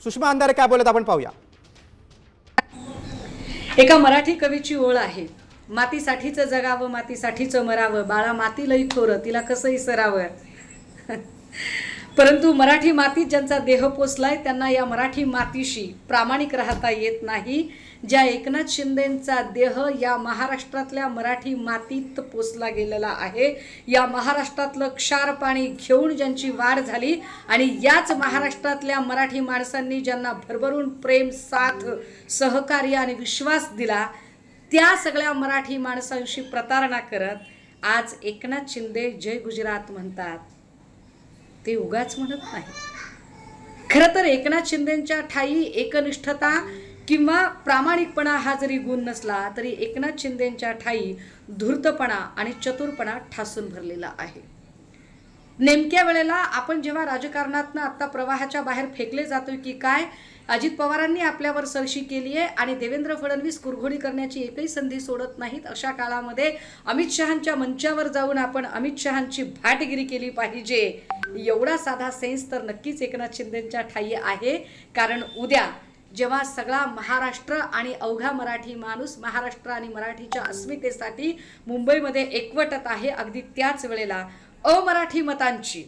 सुषमा अंधारे काय बोलत आपण पाहूया. एका मराठी कवीची ओळ आहे, मातीसाठीचं जगावं मातीसाठीचं मरावं, बाळा माती लई थोर तिला कसं इसरावं. परंतु मराठी मातीत ज्यांचा देह पोचलाय त्यांना या मराठी मातीशी प्रामाणिक राहता येत नाही. ज्या एकनाथ शिंदेंचा देह या महाराष्ट्रातल्या मराठी मातीत पोचला गेलेला आहे, या महाराष्ट्रातलं क्षार पाणी घेऊन ज्यांची वाढ झाली आणि याच महाराष्ट्रातल्या मराठी माणसांनी ज्यांना भरभरून प्रेम, साथ, सहकार्य आणि विश्वास दिला, त्या सगळ्या मराठी माणसांशी प्रतारणा करत आज एकनाथ शिंदे जय गुजरात म्हणतात. ते उगाच म्हणत नाही. खरं तर एकनाथ शिंदेंच्या ठाई एकनिष्ठता किंवा प्रामाणिकपणा हा जरी गुण नसला तरी एकनाथ शिंदेंच्या ठाई धूर्तपणा आणि चतुरपणा ठासून भरलेला आहे. नेमक्या वेळेला आपण जेव्हा राजकारणातनं आता प्रवाहाच्या बाहेर फेकले जातोय की काय, अजित पवारांनी आपल्यावर सरशी केली आहे आणि देवेंद्र फडणवीस कुरघोडी करण्याची एकही संधी सोडत नाहीत, अशा काळामध्ये अमित शहांच्या मंचावर जाऊन आपण अमित शहांची भाटगिरी केली पाहिजे, एवढा साधा सेन्स तर नक्कीच एकनाथ शिंदेंच्या ठाई आहे. कारण उद्या जेव्हा सगळा महाराष्ट्र आणि अवघा मराठी माणूस महाराष्ट्र आणि मराठीच्या अस्मितेसाठी मुंबईमध्ये एकवटत आहे, अगदी त्याच वेळेला अमराठी मतांची